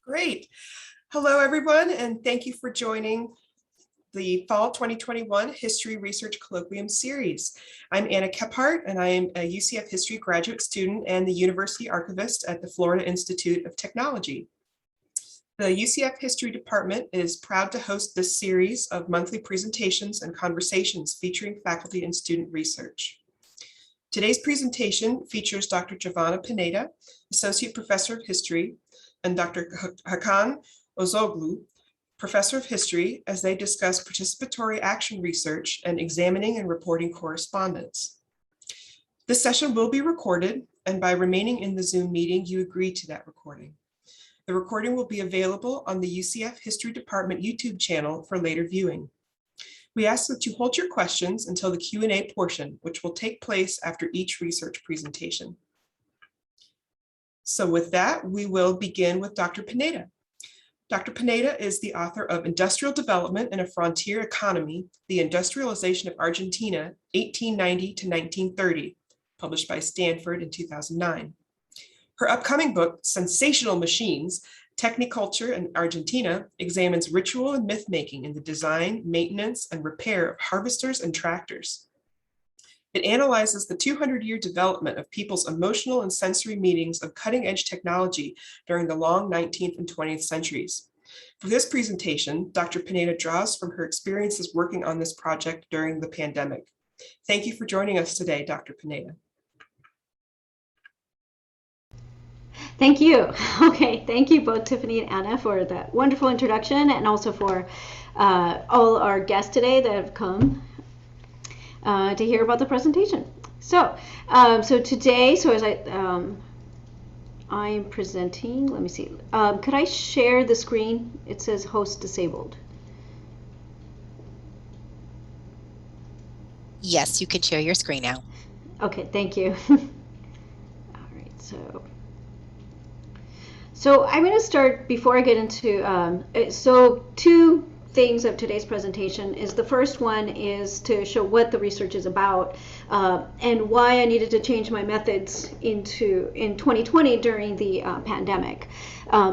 Great. Hello, everyone, and thank you for joining the Fall 2021 History Research Colloquium series. I'm Anna Kephart, and I am a UCF History graduate student and the University Archivist at the Florida Institute of Technology. The UCF History Department is proud to host this series of monthly presentations and conversations featuring faculty and student research. Today's presentation features Dr. Yovanna Pineda, Associate Professor of History, and Dr. Hakan Özoğlu, Professor of History, as they discuss participatory action research and examining and reporting correspondence. This session will be recorded, and by remaining in the Zoom meeting, you agree to that recording. The recording will be available on the UCF History Department YouTube channel for later viewing. We ask that you hold your questions until the Q&A portion, which will take place after each research presentation. So with that, we will begin with Dr. Pineda. Dr. Pineda is the author of Industrial Development in a Frontier Economy, The Industrialization of Argentina, 1890 to 1930, published by Stanford in 2009. Her upcoming book, Sensational Machines, Techniculture in Argentina, examines ritual and myth-making in the design, maintenance, and repair of harvesters and tractors. It analyzes the 200-year development of people's emotional and sensory meanings of cutting-edge technology during the long 19th and 20th centuries. For this presentation, Dr. Pineda draws from her experiences working on this project during the pandemic. Thank you for joining us today, Dr. Pineda. Thank you. Okay, thank you both Tiffany and Anna for that wonderful introduction, and also for all our guests today that have come to hear about the presentation. So today, as I am presenting, let me see, could I share the screen? It says host disabled. Yes, you can share your screen now. Okay, thank you. All right, so I'm going to start before I get into, two things of today's presentation is the first one is to show what the research is about and why I needed to change my methods in 2020 during the pandemic.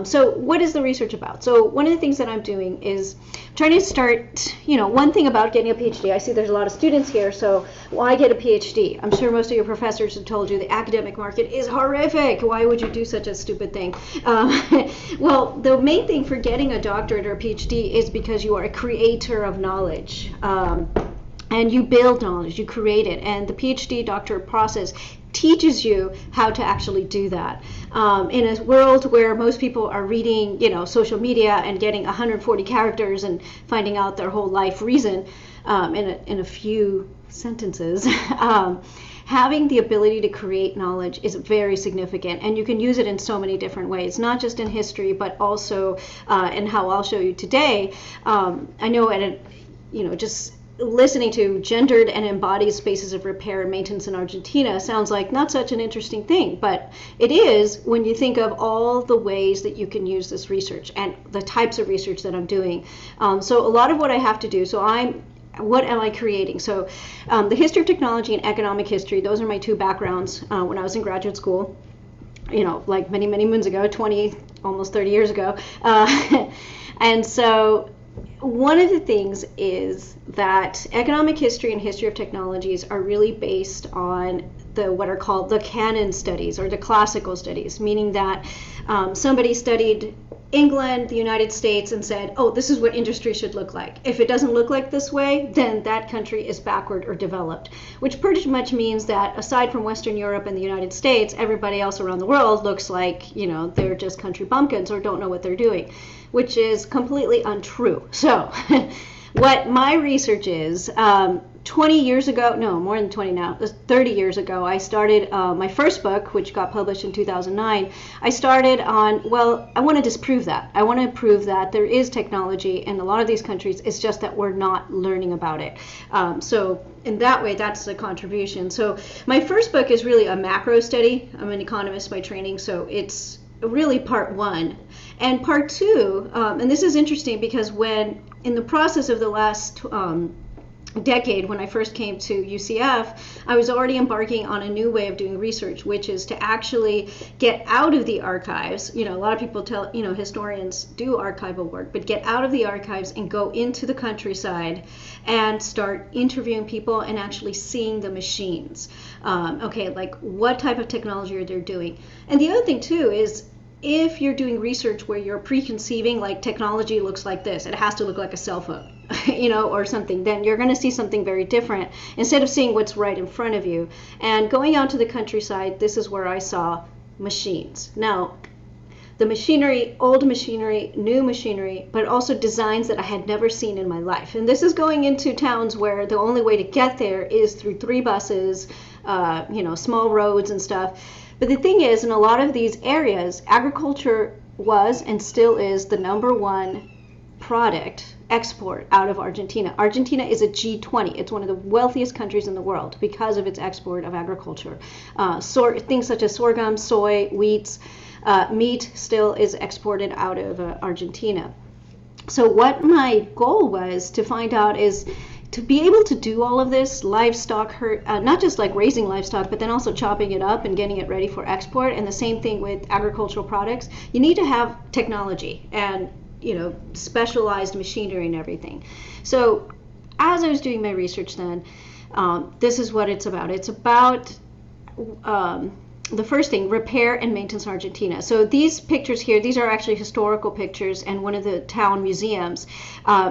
So what is the research about? So one of the things that I'm doing is trying to start, one thing about getting a PhD. I see there's a lot of students here, so why get a PhD? I'm sure most of your professors have told you the academic market is horrific. Why would you do such a stupid thing? Well, the main thing for getting a doctorate or a PhD is because you are a creator of knowledge. And you build knowledge, you create it, and the PhD doctorate process teaches you how to actually do that. In a world where most people are reading, social media and getting 140 characters and finding out their whole life reason in a few sentences, having the ability to create knowledge is very significant, and you can use it in so many different ways, not just in history, but also in how I'll show you today. I know just listening to gendered and embodied spaces of repair and maintenance in Argentina sounds like not such an interesting thing, but it is when you think of all the ways that you can use this research and the types of research that I'm doing. So a lot of what I have to do, what am I creating? So the history of technology and economic history, those are my two backgrounds when I was in graduate school, like many, many moons ago, 20, almost 30 years ago. And so one of the things is that economic history and history of technologies are really based on what are called the canon studies or the classical studies, meaning that somebody studied England, the United States, and said, oh, this is what industry should look like. If it doesn't look like this way, then that country is backward or developed, which pretty much means that aside from Western Europe and the United States, everybody else around the world looks like, they're just country bumpkins or don't know what they're doing, which is completely untrue. So what my research is, 20 years ago, no, more than 20 now, 30 years ago, I started my first book, which got published in 2009. I started on, I want to disprove that. I want to prove that there is technology in a lot of these countries. It's just that we're not learning about it. So in that way, that's the contribution. So my first book is really a macro study. I'm an economist by training, so it's really part one. And part two, and this is interesting because when in the process of the last decade, when I first came to UCF, I was already embarking on a new way of doing research, which is to actually get out of the archives. A lot of people tell, historians do archival work, but get out of the archives and go into the countryside and start interviewing people and actually seeing the machines. Like what type of technology are they doing? And the other thing too is, if you're doing research where you're preconceiving, like technology looks like this, it has to look like a cell phone, or something, then you're going to see something very different instead of seeing what's right in front of you. And going out to the countryside, this is where I saw machines. Now, the machinery, old machinery, new machinery, but also designs that I had never seen in my life. And this is going into towns where the only way to get there is through 3 buses, small roads and stuff. But the thing is, in a lot of these areas, agriculture was and still is the #1 product export out of Argentina. Argentina is a G20. It's one of the wealthiest countries in the world because of its export of agriculture. Things such as sorghum, soy, wheat, meat still is exported out of Argentina. So what my goal was to find out is to be able to do all of this livestock not just like raising livestock, but then also chopping it up and getting it ready for export. And the same thing with agricultural products. You need to have technology and specialized machinery and everything. So as I was doing my research then, this is what it's about. It's about the first thing, repair and maintenance in Argentina. So these pictures here, these are actually historical pictures and one of the town museums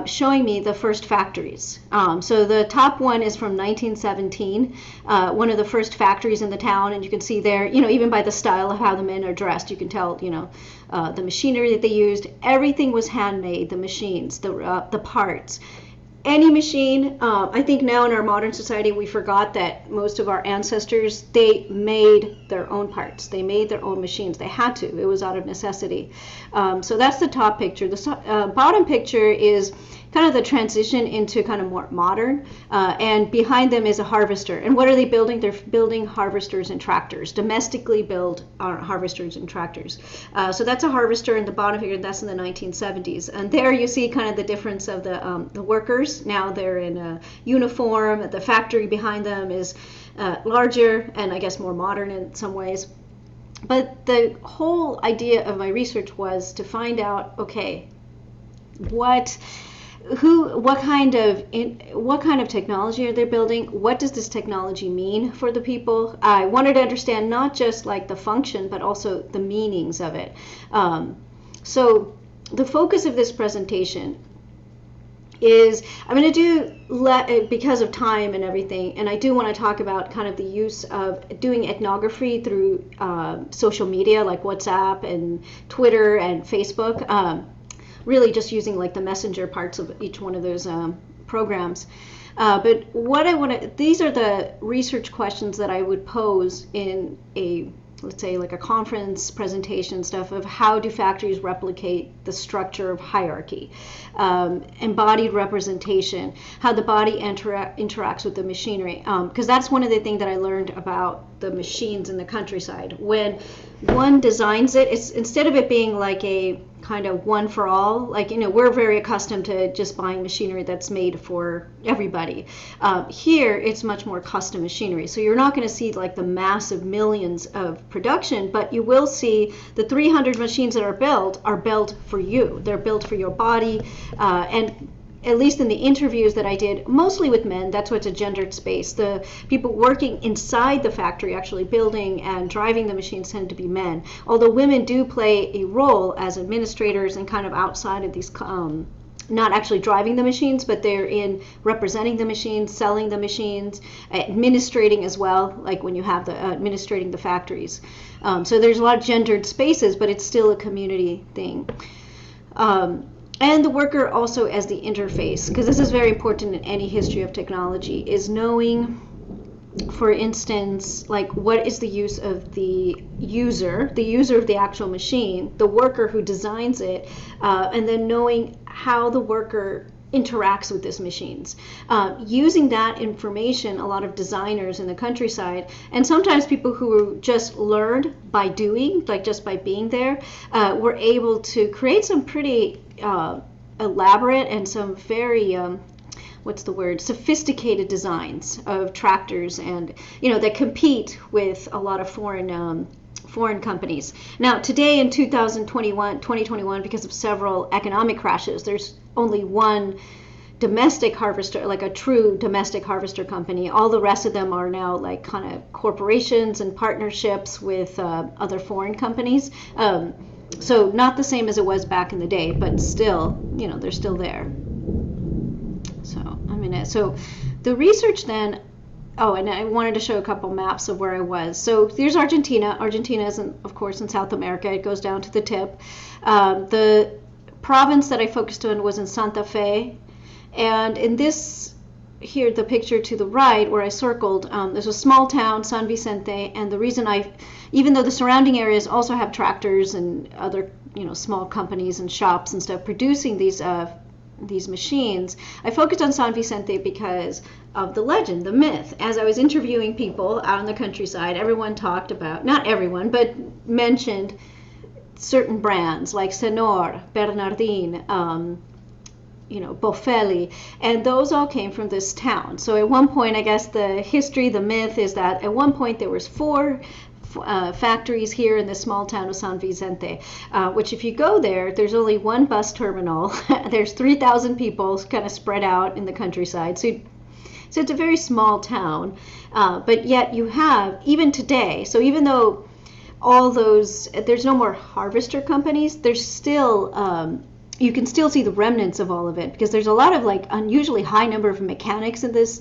showing me the first factories. So the top one is from 1917, one of the first factories in the town, and you can see there, even by the style of how the men are dressed, you can tell, the machinery that they used, everything was handmade, the machines, the parts. Any machine, I think now in our modern society, we forgot that most of our ancestors, they made their own parts. They made their own machines. They had to. It was out of necessity. So that's the top picture. The bottom picture is kind of the transition into kind of more modern, and behind them is a harvester. And what are they building? They're building harvesters and tractors, domestically built harvesters and tractors. So that's a harvester in the bottom figure, that's in the 1970s. And there you see kind of the difference of the workers. Now they're in a uniform. The factory behind them is larger and I guess more modern in some ways. But the whole idea of my research was to find out, okay, what kind of technology are they building? What does this technology mean for the people? I wanted to understand not just like the function, but also the meanings of it. So the focus of this presentation is, I'm going to do, because of time and everything, and I do want to talk about kind of the use of doing ethnography through social media like WhatsApp and Twitter and Facebook. Really just using like the messenger parts of each one of those programs. But what I want to, these are the research questions that I would pose in a, let's say like a conference presentation stuff of how do factories replicate the structure of hierarchy, embodied representation, how the body interacts with the machinery. Because that's one of the things that I learned about the machines in the countryside. When one designs it, it's instead of it being like a kind of one for all, like, we're very accustomed to just buying machinery that's made for everybody. Here, it's much more custom machinery. So you're not going to see like the massive millions of production, but you will see the 300 machines that are built for you. They're built for your body, and at least in the interviews that I did, mostly with men, that's what's a gendered space. The people working inside the factory, actually building and driving the machines, tend to be men. Although women do play a role as administrators and kind of outside of these, not actually driving the machines, but they're in representing the machines, selling the machines, administrating as well, like when you have the administrating the factories. So there's a lot of gendered spaces, but it's still a community thing. And the worker also as the interface, because this is very important in any history of technology, is knowing, for instance, like what is the use of the user of the actual machine, the worker who designs it, and then knowing how the worker interacts with these machines. Using that information, a lot of designers in the countryside, and sometimes people who just learned by doing, like just by being there, were able to create some pretty elaborate and some very what's the word, sophisticated designs of tractors, and that compete with a lot of foreign companies. Now today in 2021, because of several economic crashes, there's only one domestic harvester, like a true domestic harvester company. All the rest of them are now like kind of corporations and partnerships with other foreign companies. So not the same as it was back in the day, but still, they're still there. So the research then, and I wanted to show a couple maps of where I was. So here's Argentina. Argentina is, of course, in South America. It goes down to the tip. The province that I focused on was in Santa Fe. And in this, here, the picture to the right where I circled, there's a small town, San Vicente. And the reason even though the surrounding areas also have tractors and other, small companies and shops and stuff producing these machines, I focused on San Vicente because of the legend, the myth. As I was interviewing people out in the countryside, everyone talked about, not everyone, but mentioned certain brands like Senor, Bernardin, Bofelli, and those all came from this town. So at one point, I guess the history, the myth is that at one point there was 4 factories here in the small town of San Vicente, which if you go there, there's only one bus terminal. There's 3,000 people kind of spread out in the countryside. So it's a very small town, but yet you have, even today, so even though all those, there's no more harvester companies, there's still, you can still see the remnants of all of it, because there's a lot of like unusually high number of mechanics in this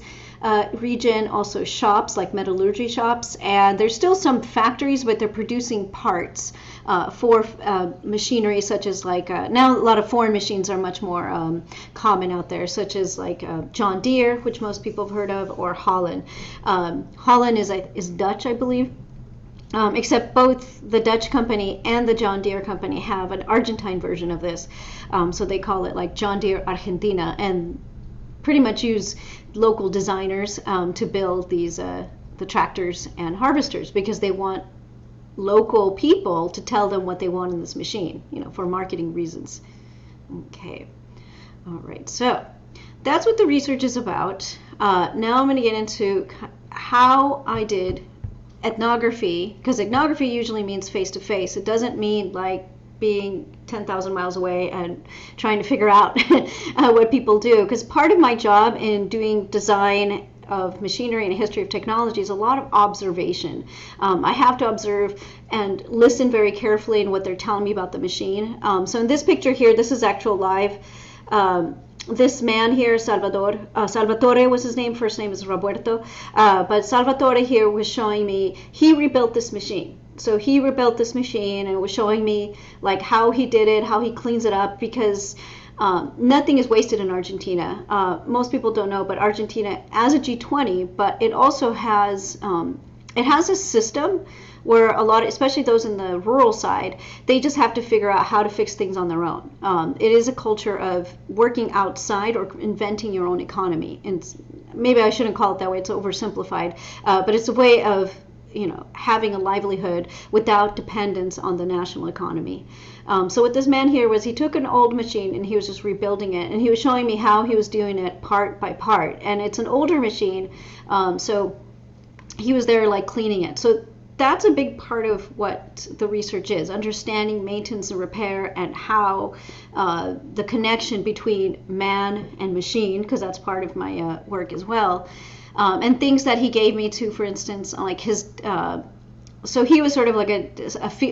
region, also shops like metallurgy shops, and there's still some factories, but they're producing parts for machinery such as like now a lot of foreign machines are much more common out there, such as like John Deere, which most people have heard of, or Holland. Holland is Dutch, I believe. Except both the Dutch company and the John Deere company have an Argentine version of this. So they call it like John Deere Argentina, and pretty much use local designers to build these the tractors and harvesters, because they want local people to tell them what they want in this machine, for marketing reasons. Okay, all right, so that's what the research is about. Now I'm going to get into how I did ethnography, because ethnography usually means face-to-face. It doesn't mean like being 10,000 miles away and trying to figure out what people do, because part of my job in doing design of machinery and history of technology is a lot of observation. I have to observe and listen very carefully in what they're telling me about the machine. So in this picture here, this is actual live. This man here, Salvatore was his name, first name is Roberto, but Salvatore here was showing me, he rebuilt this machine. So he rebuilt this machine and was showing me like how he did it, how he cleans it up, because nothing is wasted in Argentina. Most people don't know, but Argentina as a G20, but it also has, it has a system where a lot, especially those in the rural side, they just have to figure out how to fix things on their own. It is a culture of working outside or inventing your own economy. And maybe I shouldn't call it that way, it's oversimplified, but it's a way of having a livelihood without dependence on the national economy. So what this man here was, he took an old machine and he was just rebuilding it, and he was showing me how he was doing it part by part. And it's an older machine, so he was there like cleaning it. So that's a big part of what the research is, understanding maintenance and repair, and how the connection between man and machine, because that's part of my work as well, and things that he gave me to, for instance, like his, so he was sort of like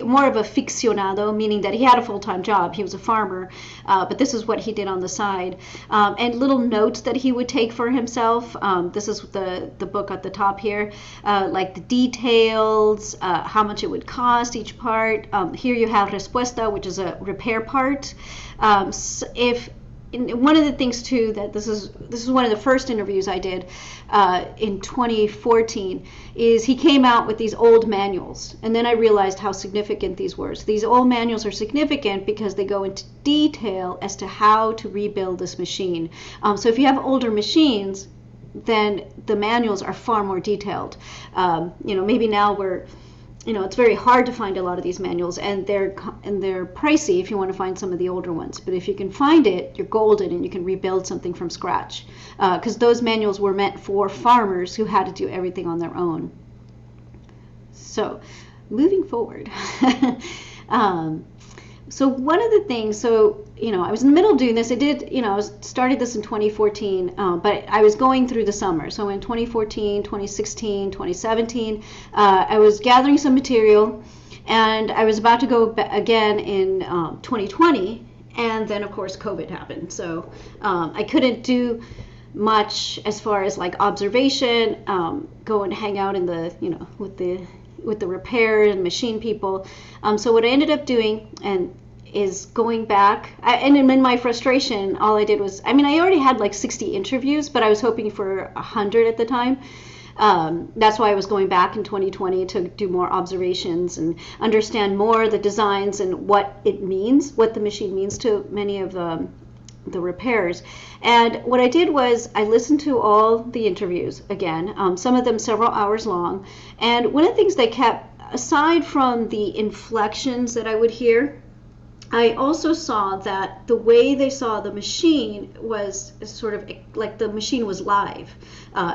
more of a ficcionado, meaning that he had a full-time job. He was a farmer, but this is what he did on the side. And little notes that he would take for himself. This is the book at the top here, like the details, how much it would cost each part. Here you have respuesta, which is a repair part. One of the things too, that this is one of the first interviews I did in 2014, is he came out with these old manuals, and then I realized how significant these were. So these old manuals are significant because they go into detail as to how to rebuild this machine. So if you have older machines, then the manuals are far more detailed. Maybe now we're it's very hard to find a lot of these manuals, and they're pricey if you want to find some of the older ones. But if you can find it, you're golden, and you can rebuild something from scratch. Because those manuals were meant for farmers who had to do everything on their own. So, moving forward. So one of the things, I was in the middle of doing this. I did, started this in 2014, but I was going through the summer. So in 2014, 2016, 2017, I was gathering some material, and I was about to go again in 2020, and then of course COVID happened. So I couldn't do much as far as like observation, go and hang out in the, with the repair and machine people. So what I ended up doing is going back, and in my frustration, all I did was, I already had like 60 interviews, but I was hoping for 100 at the time. That's why I was going back in 2020 to do more observations and understand more the designs and what it means, what the machine means to many of the repairs. And what I did was I listened to all the interviews again, some of them several hours long. And one of the things they kept, aside from the inflections that I would hear, I also saw that the way they saw the machine was sort of like the machine was live.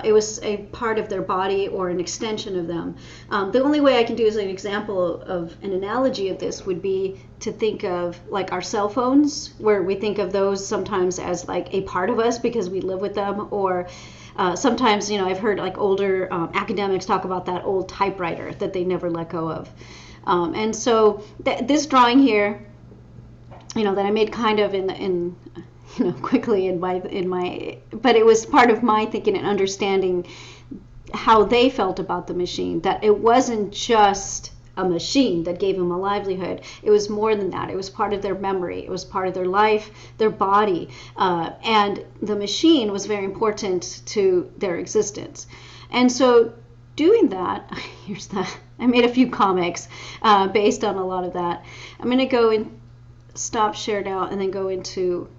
It was a part of their body or an extension of them. The only way I can do as an example of an analogy of this would be to think of like our cell phones, where we think of those sometimes as like a part of us because we live with them, or sometimes, I've heard like older academics talk about that old typewriter that they never let go of. And so this drawing here, that I made kind of in quickly in my, but it was part of my thinking and understanding how they felt about the machine, that it wasn't just a machine that gave them a livelihood. It was more than that. It was part of their memory. It was part of their life, their body, and the machine was very important to their existence. And so doing that, here's that. I made a few comics based on a lot of that. I'm going to go in, stop share now, and then go into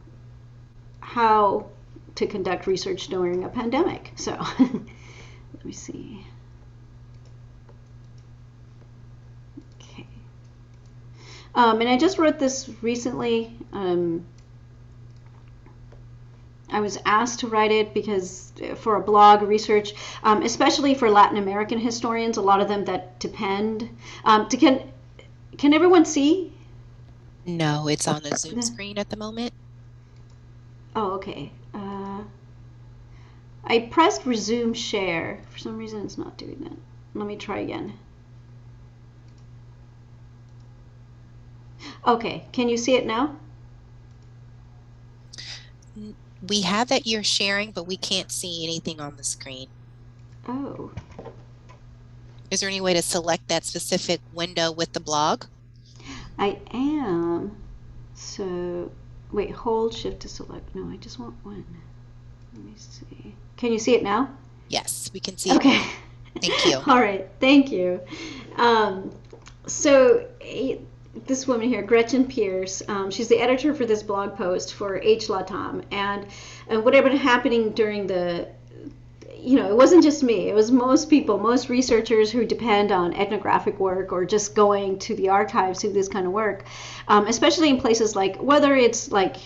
how to conduct research during a pandemic. So let me see. Okay. And I just wrote this recently. I was asked to write it because for a blog research, especially for Latin American historians, a lot of them that depend. Can everyone see? No, it's on the Zoom screen at the moment. Oh, okay. I pressed resume share. For some reason, it's not doing that. Let me try again. Okay, can you see it now? We have that you're sharing, but we can't see anything on the screen. Oh. Is there any way to select that specific window with the blog? I am. So, wait, hold shift to select. No, I just want one. Let me see. Can you see it now? Yes, we can see okay. it. Thank you. All right, thank you. So this woman here, Gretchen Pierce, she's the editor for this blog post for H. Latam. And what had been happening during the, it wasn't just me. It was most people, most researchers who depend on ethnographic work or just going to the archives to do this kind of work, especially in places like, whether it's like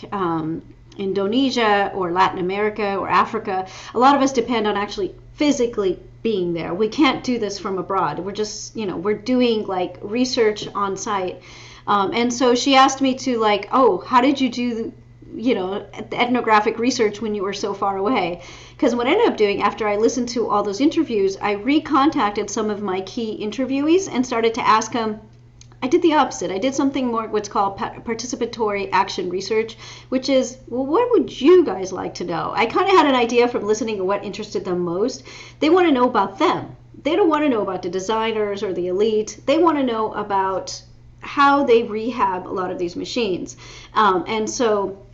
Indonesia or Latin America or Africa, a lot of us depend on actually physically being there. We can't do this from abroad. We're just, we're doing like research on site. And so she asked me to like, oh, how did you do ethnographic research when you were so far away? Because what I ended up doing after I listened to all those interviews, I recontacted some of my key interviewees and started to ask them. I did the opposite. I did something more what's called participatory action research, which is, well, what would you guys like to know? I kind of had an idea from listening to what interested them most. They want to know about them. They don't want to know about the designers or the elite. They want to know about how they rehab a lot of these machines. And so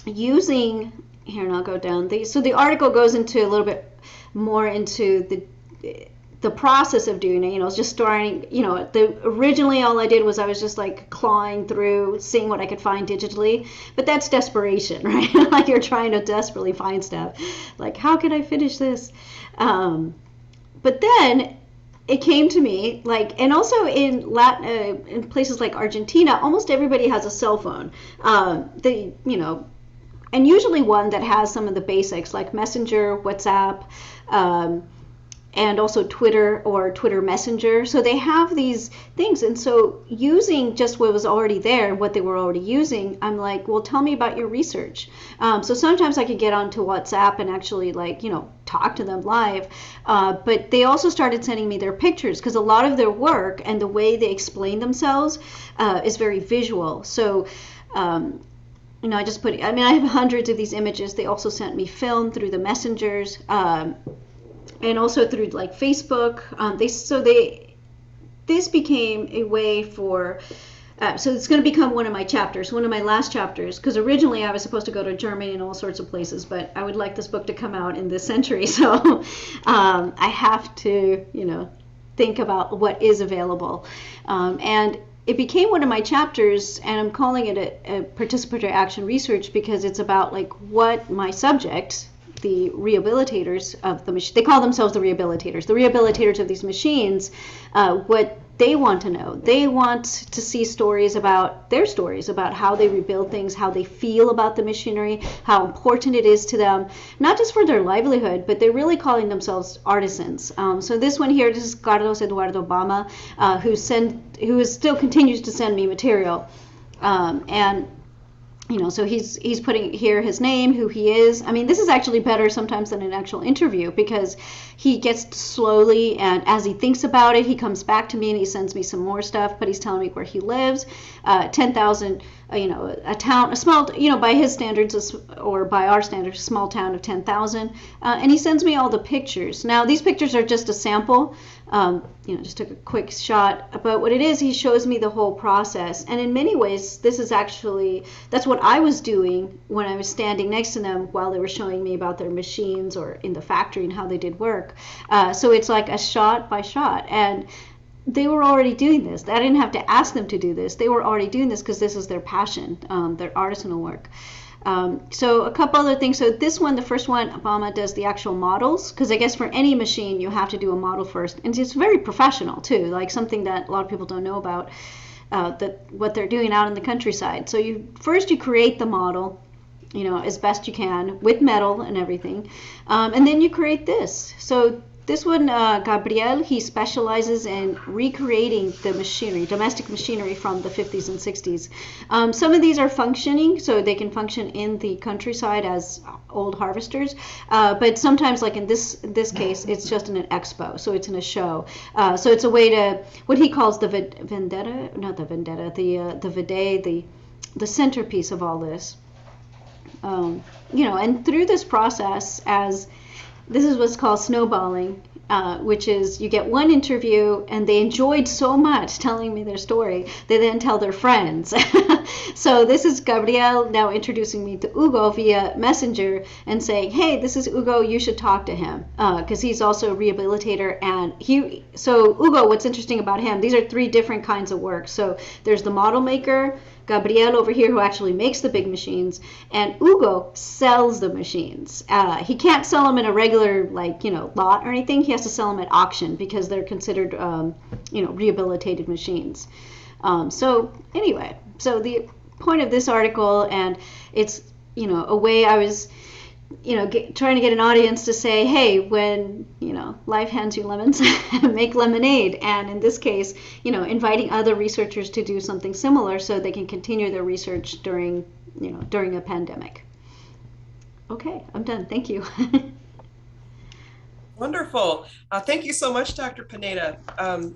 using, here, and I'll go down. So the article goes into a little bit more into the process of doing it. It's just starting, originally all I did was I was just like clawing through, seeing what I could find digitally, but that's desperation, right? Like you're trying to desperately find stuff. Like, how can I finish this? But then it came to me like, and also in Latin, in places like Argentina, almost everybody has a cell phone. And usually one that has some of the basics like Messenger, WhatsApp, and also Twitter or Twitter Messenger. So they have these things. And so using just what was already there, what they were already using, I'm like, well, tell me about your research. So sometimes I could get onto WhatsApp and actually talk to them live. But they also started sending me their pictures because a lot of their work and the way they explain themselves is very visual. So, I just I have hundreds of these images. They also sent me film through the messengers. And also through like Facebook. This became a way for, so it's going to become one of my chapters, one of my last chapters, because originally I was supposed to go to Germany and all sorts of places, but I would like this book to come out in this century, so I have to, think about what is available. And it became one of my chapters, and I'm calling it a participatory action research because it's about like what my subject, the rehabilitators of the machine, they call themselves the rehabilitators of these machines, what they want to know. They want to see stories about their stories, about how they rebuild things, how they feel about the machinery, how important it is to them, not just for their livelihood, but they're really calling themselves artisans. So this one here, this is Carlos Eduardo Bama, who still continues to send me material. So he's putting here his name, who he is. This is actually better sometimes than an actual interview because he gets slowly, and as he thinks about it, he comes back to me and he sends me some more stuff, but he's telling me where he lives. 10,000, a town, a small, by his standards, or by our standards, a small town of 10,000. And he sends me all the pictures. Now, these pictures are just a sample. Just took a quick shot, but what it is, he shows me the whole process, and in many ways that's what I was doing when I was standing next to them while they were showing me about their machines or in the factory and how they did work. So it's like a shot by shot, and they were already doing this. I didn't have to ask them to do this. They were already doing this because this is their passion, their artisanal work. So a couple other things. So this one, the first one, Obama does the actual models, because I guess for any machine you have to do a model first, and it's very professional too, like something that a lot of people don't know about, what they're doing out in the countryside. So you create the model, as best you can with metal and everything, and then you create this. So this one, Gabriel, he specializes in recreating the machinery, domestic machinery from the 50s and 60s. Some of these are functioning, so they can function in the countryside as old harvesters, but sometimes, like in this case, it's just in an expo, so it's in a show. So it's a way to, what he calls the vendetta, not the vendetta, the vide, the centerpiece of all this. And through this process, this is what's called snowballing, which is you get one interview and they enjoyed so much telling me their story, they then tell their friends. So this is Gabriel now introducing me to Özoğlu via Messenger and saying, hey, this is Özoğlu, you should talk to him, because he's also a rehabilitator. And so Özoğlu, what's interesting about him, these are three different kinds of work. So there's the model maker, Gabriel over here, who actually makes the big machines, and Özoğlu sells the machines. He can't sell them in a regular, lot or anything. He has to sell them at auction because they're considered, rehabilitated machines. So anyway, so the point of this article, and it's, a way I was, trying to get an audience to say, hey, when, life hands you lemons, make lemonade. And in this case, inviting other researchers to do something similar so they can continue their research during a pandemic. Okay, I'm done. Thank you. Wonderful. Thank you so much, Dr. Pineda.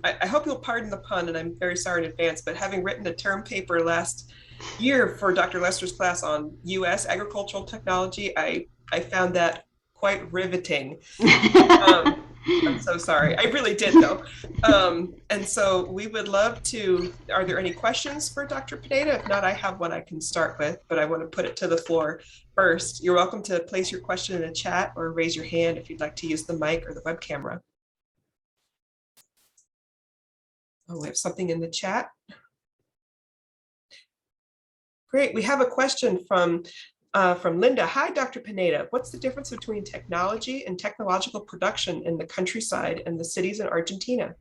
I hope you'll pardon the pun, and I'm very sorry in advance, but having written a term paper last year for Dr. Lester's class on U.S. agricultural technology, I found that quite riveting. I'm so sorry. I really did, though. And so we would love to, are there any questions for Dr. Pineda? If not, I have one I can start with, but I want to put it to the floor first. You're welcome to place your question in the chat or raise your hand if you'd like to use the mic or the web camera. Oh, we have something in the chat. Great. We have a question from From Linda, hi, Dr. Pineda. What's the difference between technology and technological production in the countryside and the cities in Argentina?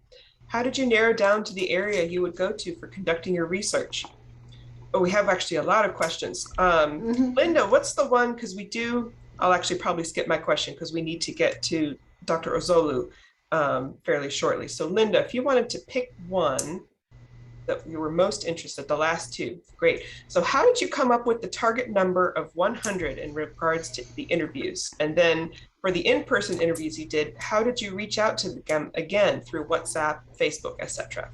How did you narrow down to the area you would go to for conducting your research? Oh, we have actually a lot of questions. Linda, what's the one? Because I'll actually probably skip my question because we need to get to Dr. Özoğlu fairly shortly. So Linda, if you wanted to pick one that you were most interested, the last two, great. So how did you come up with the target number of 100 in regards to the interviews? And then for the in-person interviews you did, how did you reach out to them again through WhatsApp, Facebook, etc.?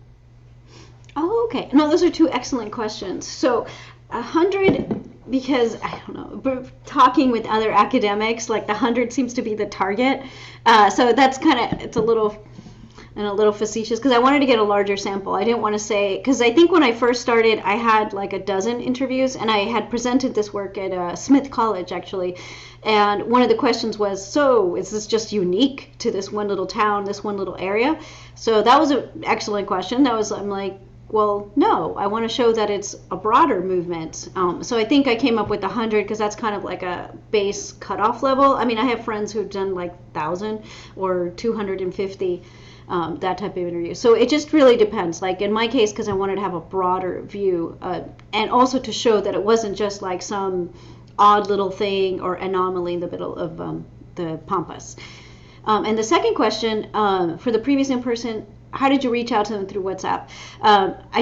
Oh, okay. No, those are two excellent questions. So 100, because I don't know, but talking with other academics, like the 100 seems to be the target. So that's it's a little facetious because I wanted to get a larger sample. I didn't want to say, because I think when I first started, I had like a dozen interviews, and I had presented this work at Smith College actually. And one of the questions was, so is this just unique to this one little town, this one little area? So that was an excellent question. I'm like, well, no, I want to show that it's a broader movement. So I think I came up with 100 because that's kind of like a base cutoff level. I mean, I have friends who've done like 1,000 or 250, that type of interview. So it just really depends. Like in my case, because I wanted to have a broader view, and also to show that it wasn't just like some odd little thing or anomaly in the middle of the Pampas. And the second question, for the previous in-person, how did you reach out to them through WhatsApp?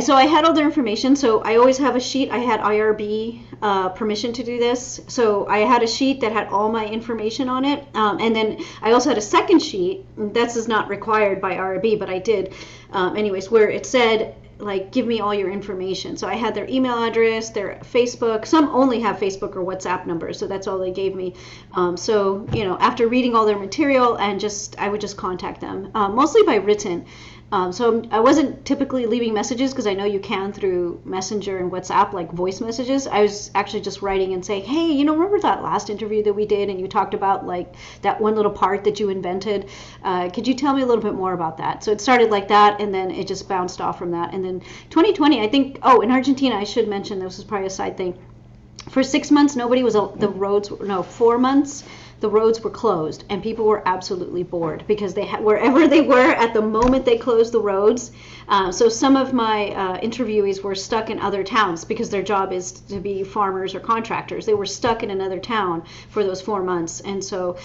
So I had all their information. So I always have a sheet. I had IRB permission to do this. So I had a sheet that had all my information on it. And then I also had a second sheet. This is not required by IRB, but I did anyways, where it said, like, give me all your information. So I had their email address, their Facebook. Some only have Facebook or WhatsApp numbers, so that's all they gave me. So, after reading all their material, I would just contact them, mostly by written. So I wasn't typically leaving messages because I know you can through Messenger and WhatsApp, like voice messages. I was actually just writing and saying, hey, remember that last interview that we did and you talked about like that one little part that you invented? Could you tell me a little bit more about that? So it started like that, and then it just bounced off from that. And then 2020, I think, in Argentina, I should mention, this is probably a side thing. For 6 months, 4 months, the roads were closed, and people were absolutely bored because wherever they were at the moment they closed the roads. So some of my interviewees were stuck in other towns because their job is to be farmers or contractors. They were stuck in another town for those 4 months, and so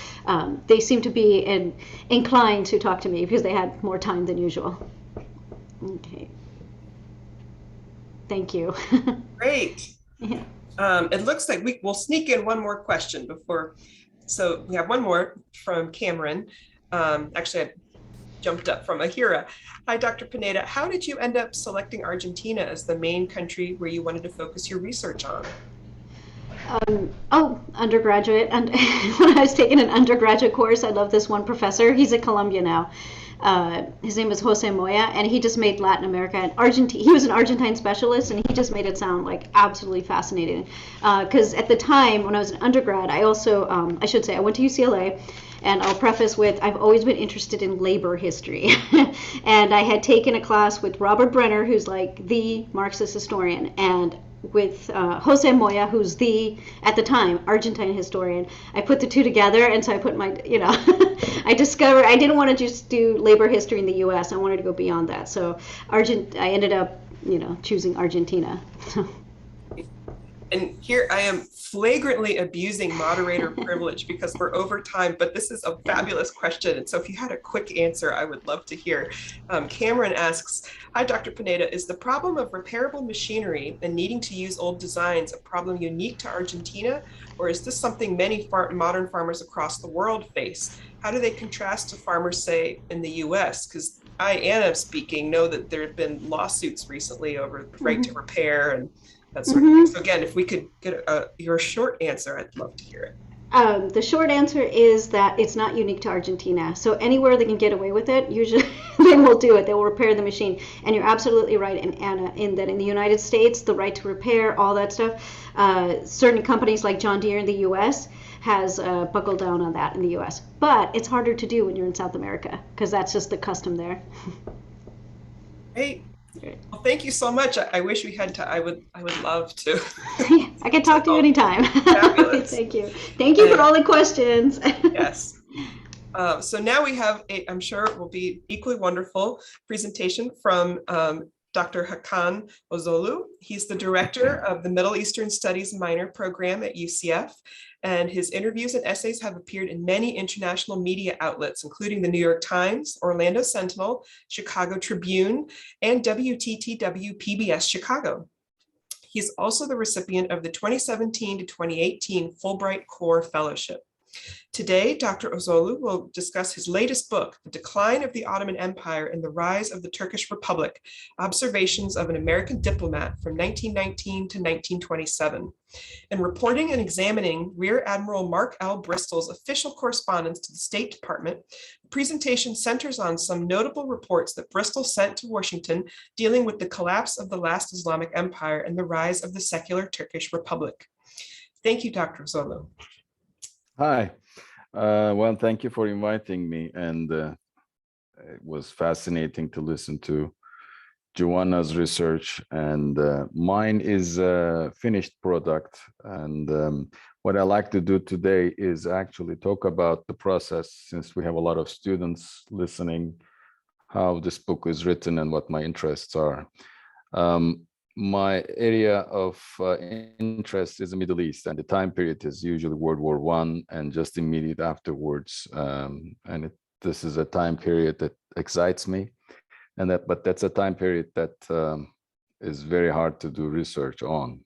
they seemed to be inclined to talk to me because they had more time than usual. Okay. Thank you. Great. Yeah. It looks like we'll sneak in one more question before. So we have one more from Cameron. Actually, I jumped up from Ahira. Hi, Dr. Pineda. How did you end up selecting Argentina as the main country where you wanted to focus your research on? Undergraduate. And when I was taking an undergraduate course, I love this one professor. He's at Columbia now. His name is Jose Moya, and he just made Latin America and Argentina. He was an Argentine specialist, and he just made it sound like absolutely fascinating. Because at the time when I was an undergrad, I also, I should say, I went to UCLA, and I'll preface with, I've always been interested in labor history. And I had taken a class with Robert Brenner, who's like the Marxist historian, and with Jose Moya, who's at the time, Argentine historian. I put the two together, and so I put my, I discovered I didn't want to just do labor history in the U.S. I wanted to go beyond that. So I ended up, choosing Argentina. And here I am flagrantly abusing moderator privilege because we're over time, but this is a fabulous question. And so if you had a quick answer, I would love to hear. Cameron asks, hi, Dr. Pineda, is the problem of repairable machinery and needing to use old designs a problem unique to Argentina? Or is this something many modern farmers across the world face? How do they contrast to farmers, say, in the US? Because I, Anna speaking, know that there have been lawsuits recently over the right to repair and that sort of thing. So again, if we could get your short answer, I'd love to hear it. The short answer is that it's not unique to Argentina. So anywhere they can get away with it, usually they will do it. They will repair the machine. And you're absolutely right, Anna, in that in the United States, the right to repair, all that stuff, certain companies like John Deere in the U.S. has buckled down on that in the U.S. But it's harder to do when you're in South America because that's just the custom there. Great. Well, thank you so much. I wish we had to. I would love to. I can talk to you anytime. Fabulous. Thank you. Thank you for all the questions. Yes. So now we have I'm sure it will be equally wonderful presentation from Dr. Hakan Özoğlu. He's the director of the Middle Eastern Studies minor program at UCF, and his interviews and essays have appeared in many international media outlets, including the New York Times, Orlando Sentinel, Chicago Tribune, and WTTW PBS Chicago. He is also the recipient of the 2017 to 2018 Fulbright Core Fellowship. Today, Dr. Özoğlu will discuss his latest book, The Decline of the Ottoman Empire and the Rise of the Turkish Republic, Observations of an American Diplomat from 1919 to 1927. In reporting and examining Rear Admiral Mark L. Bristol's official correspondence to the State Department, the presentation centers on some notable reports that Bristol sent to Washington dealing with the collapse of the last Islamic Empire and the rise of the secular Turkish Republic. Thank you, Dr. Özoğlu. Hi. Well, thank you for inviting me, and it was fascinating to listen to Yovanna's research, and mine is a finished product. And what I like to do today is actually talk about the process, since we have a lot of students listening, how this book is written and what my interests are. My area of interest is the Middle East, and the time period is usually World War I and just immediate afterwards. This is a time period that excites me, but that's a time period that is very hard to do research on.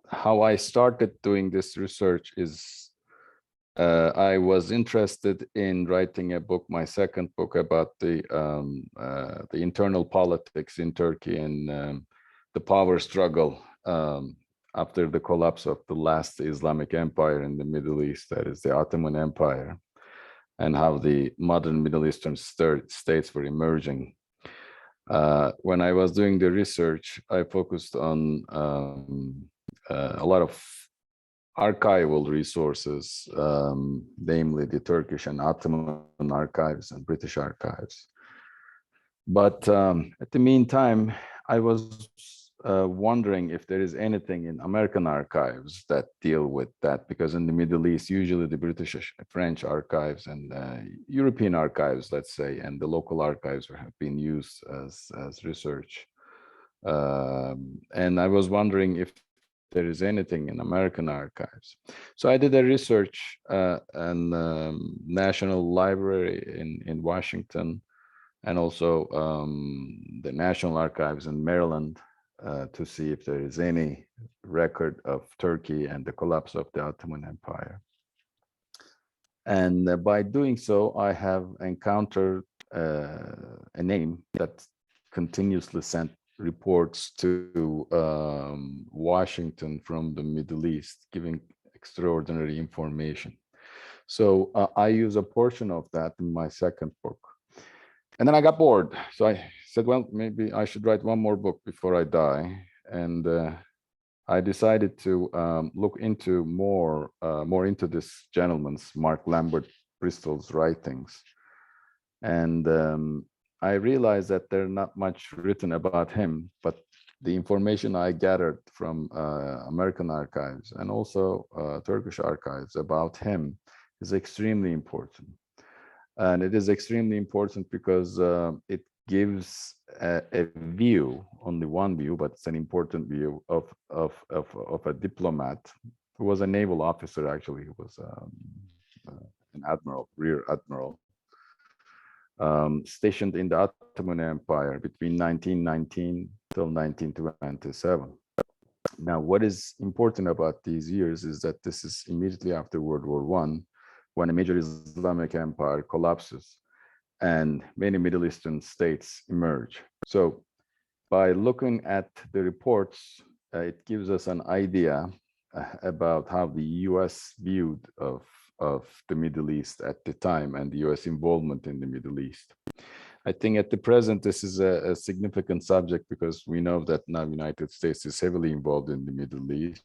How I started doing this research is I was interested in writing a book, my second book, about the internal politics in Turkey and the power struggle after the collapse of the last Islamic empire in the Middle East, that is the Ottoman Empire, and how the modern Middle Eastern states were emerging. When I was doing the research, I focused on a lot of archival resources, namely the Turkish and Ottoman archives and British archives. But at the meantime, I was wondering if there is anything in American archives that deal with that, because in the Middle East, usually the British, French archives and European archives, let's say, and the local archives have been used as research. And I was wondering if there is anything in American archives. So I did a research in National Library in Washington, and also the National Archives in Maryland, to see if there is any record of Turkey and the collapse of the Ottoman Empire. And by doing so, I have encountered a name that continuously sent reports to Washington from the Middle East, giving extraordinary information. So I use a portion of that in my second book. And then I got bored. So I said, well, maybe I should write one more book before I die. And I decided to look into more into this gentleman's, Mark Lambert Bristol's writings. And I realized that there's not much written about him, but the information I gathered from American archives and also Turkish archives about him is extremely important. And it is extremely important because it gives a view, only one view, but it's an important view of a diplomat who was a naval officer. Actually, he was an admiral, rear admiral, stationed in the Ottoman Empire between 1919 till 1927. Now, what is important about these years is that this is immediately after World War I, when a major Islamic empire collapses and many Middle Eastern states emerge. So by looking at the reports, it gives us an idea about how the US viewed of the Middle East at the time and the US involvement in the Middle East. I think at the present, this is a significant subject because we know that now the United States is heavily involved in the Middle East.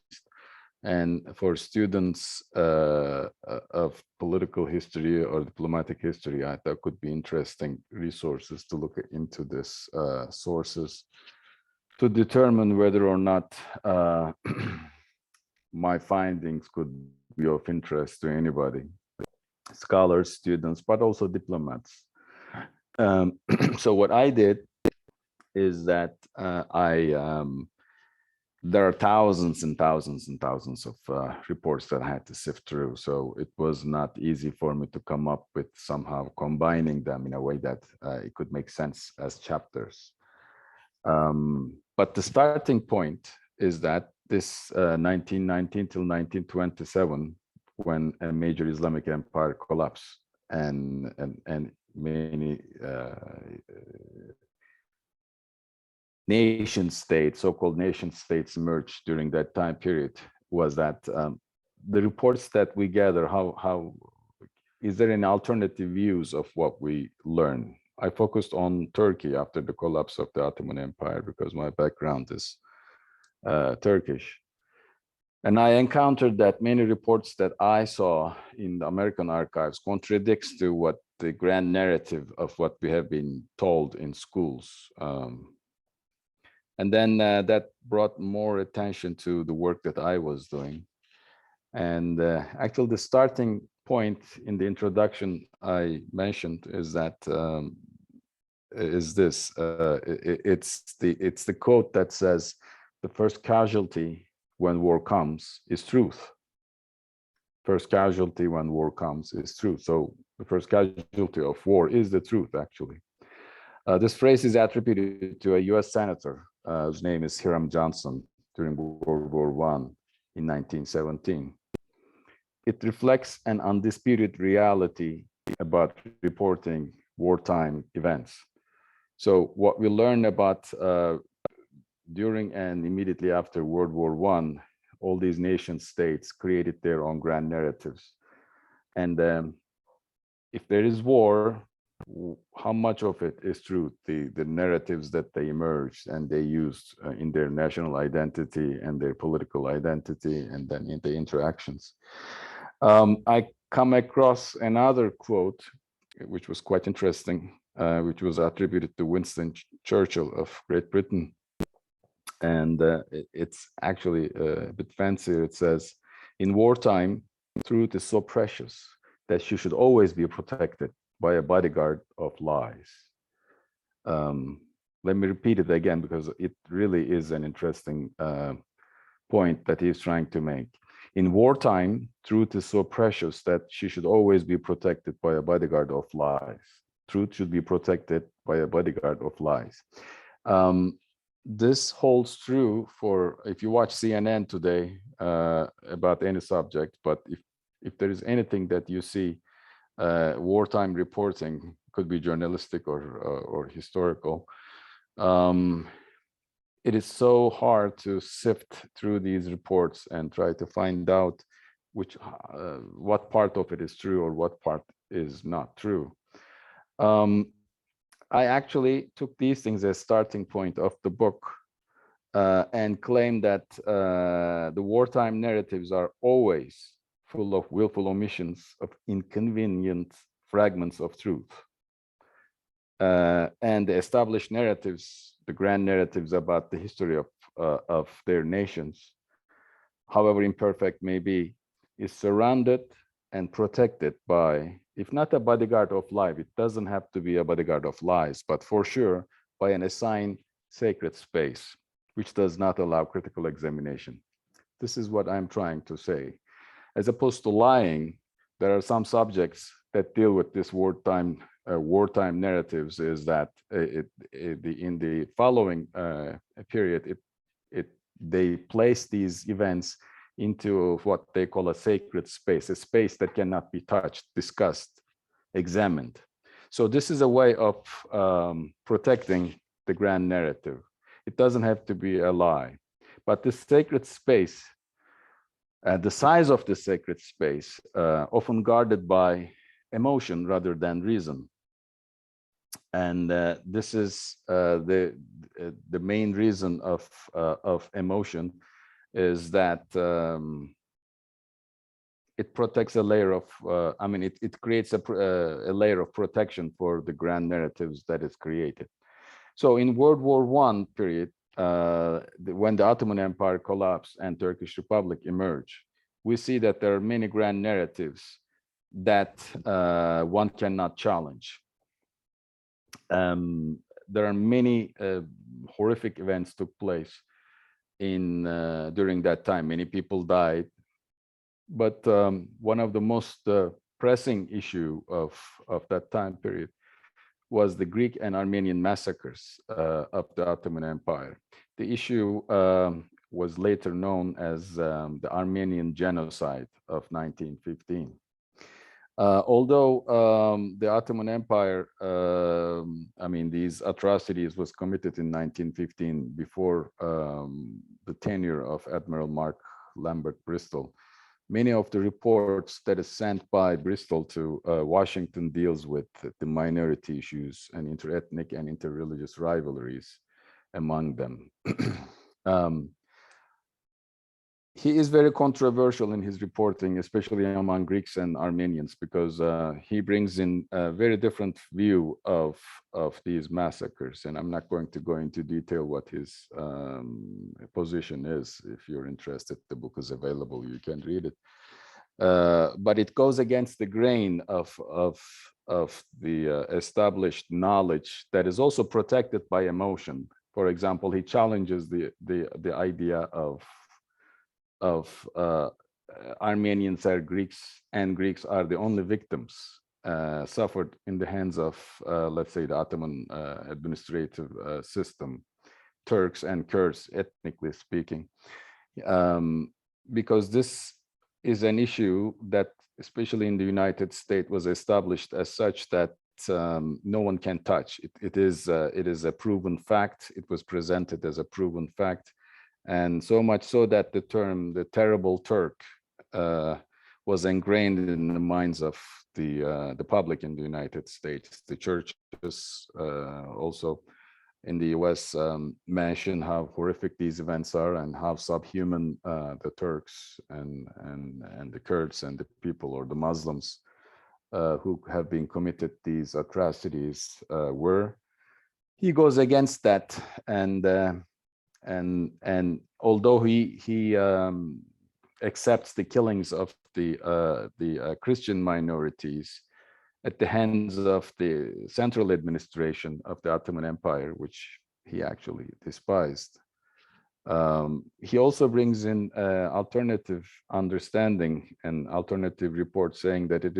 And for students of political history or diplomatic history, I thought could be interesting resources to look into this sources to determine whether or not my findings could be of interest to anybody, scholars, students, but also diplomats. So what I did is that there are thousands and thousands and thousands of reports that I had to sift through. So it was not easy for me to come up with somehow combining them in a way that it could make sense as chapters. But the starting point is that this 1919 till 1927, when a major Islamic empire collapsed and many nation states, so-called nation states emerged during that time period, was that the reports that we gather, how is there any alternative views of what we learn? I focused on Turkey after the collapse of the Ottoman Empire because my background is Turkish. And I encountered that many reports that I saw in the American archives contradicts to what the grand narrative of what we have been told in schools. And then that brought more attention to the work that I was doing. And actually the starting point in the introduction I mentioned is that it's the quote that says, "The first casualty when war comes is truth." First casualty when war comes is truth. So the first casualty of war is the truth, actually. This phrase is attributed to a US senator whose name is Hiram Johnson during World War I in 1917. It reflects an undisputed reality about reporting wartime events. So what we learn about during and immediately after World War I, all these nation states created their own grand narratives. And if there is war, how much of it is true? The narratives that they emerged and they used in their national identity and their political identity, and then in the interactions. I come across another quote, which was quite interesting, which was attributed to Winston Churchill of Great Britain. And it's actually a bit fancier. It says, "In wartime, truth is so precious that she should always be protected by a bodyguard of lies." Let me repeat it again, because it really is an interesting point that he's trying to make. In wartime, truth is so precious that she should always be protected by a bodyguard of lies. Truth should be protected by a bodyguard of lies. This holds true for, if you watch CNN today about any subject, but if there is anything that you see wartime reporting, could be journalistic or historical, it is so hard to sift through these reports and try to find out what part of it is true or what part is not true. I actually took these things as starting point of the book and claim that the wartime narratives are always full of willful omissions of inconvenient fragments of truth. And the established narratives, the grand narratives about the history of their nations, however imperfect may be, is surrounded and protected by, if not a bodyguard of life, it doesn't have to be a bodyguard of lies, but for sure by an assigned sacred space, which does not allow critical examination. This is what I'm trying to say. As opposed to lying, there are some subjects that deal with this wartime narratives, is that in the following period, they place these events into what they call a sacred space, a space that cannot be touched, discussed, examined. So this is a way of protecting the grand narrative. It doesn't have to be a lie, but the sacred space, the size of the sacred space, often guarded by emotion rather than reason. And this is the main reason of emotion, is that it protects a layer of, it creates a layer of protection for the grand narratives that is created. So in World War I period, when the Ottoman Empire collapsed and Turkish Republic emerged, we see that there are many grand narratives that one cannot challenge. There are many horrific events took place in during that time. Many people died, but one of the most pressing issue of that time period was the Greek and Armenian massacres of the Ottoman Empire. The issue was later known as the Armenian Genocide of 1915. Although the Ottoman Empire, I mean, these atrocities was committed in 1915 before the tenure of Admiral Mark Lambert Bristol, many of the reports that is sent by Bristol to Washington deals with the minority issues and interethnic and interreligious rivalries among them. He is very controversial in his reporting, especially among Greeks and Armenians, because he brings in a very different view of these massacres. And I'm not going to go into detail what his position is. If you're interested, the book is available, you can read it. But it goes against the grain of the established knowledge that is also protected by emotion. For example, he challenges the idea of Armenians are Greeks and Greeks are the only victims suffered in the hands of, let's say, the Ottoman administrative system, Turks and Kurds, ethnically speaking, because this is an issue that, especially in the United States, was established as such that no one can touch. It is a proven fact. It was presented as a proven fact. And so much so that the term, the terrible Turk, was ingrained in the minds of the public in the United States. The churches also in the US mention how horrific these events are and how subhuman the Turks and the Kurds and the people or the Muslims who have been committed these atrocities were. He goes against that, and although he accepts the killings of the Christian minorities at the hands of the central administration of the Ottoman Empire, which he actually despised, he also brings in alternative understanding and alternative reports saying that it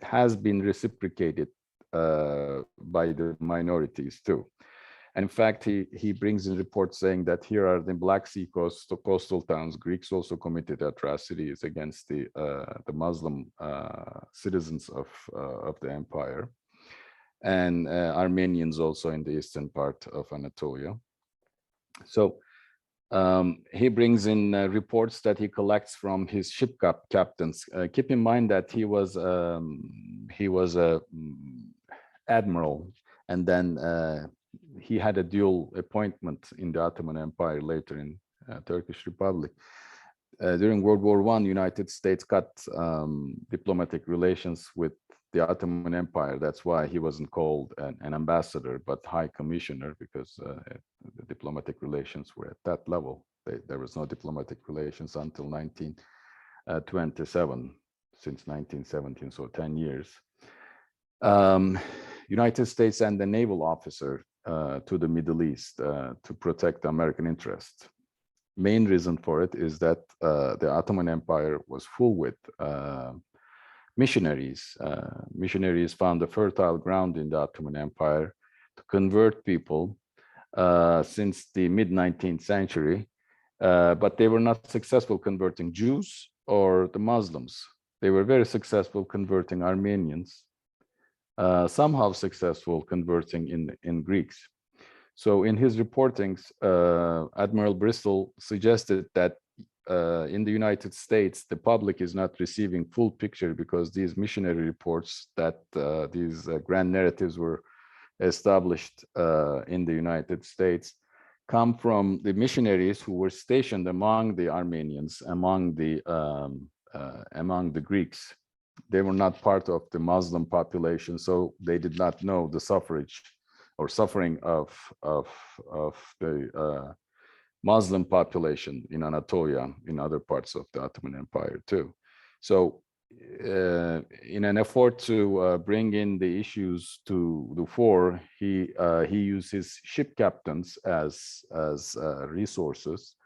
has been reciprocated by the minorities too. And in fact, he brings in reports saying that here are the Black Sea coastal towns. Greeks also committed atrocities against the Muslim citizens of the empire, and Armenians also in the eastern part of Anatolia. So he brings in reports that he collects from his ship captains. Keep in mind that he was a admiral, and then he had a dual appointment in the Ottoman Empire later in Turkish Republic. During World War I, United States cut diplomatic relations with the Ottoman Empire. That's why he wasn't called an ambassador, but high commissioner, because the diplomatic relations were at that level. There was no diplomatic relations until 1927, since 1917, so 10 years. United States sent a naval officer to the Middle East to protect the American interest. Main reason for it is that the Ottoman Empire was full with missionaries. Missionaries found a fertile ground in the Ottoman Empire to convert people since the mid-19th century, but they were not successful converting Jews or the Muslims. They were very successful converting Armenians, somehow successful converting in Greeks. So in his reportings, Admiral Bristol suggested that in the United States, the public is not receiving full picture because these missionary reports that these grand narratives were established in the United States come from the missionaries who were stationed among the Armenians, among the Greeks. They were not part of the Muslim population, so they did not know the suffrage or suffering of the Muslim population in Anatolia, in other parts of the Ottoman Empire too. So in an effort to bring in the issues to the fore, he used his ship captains as resources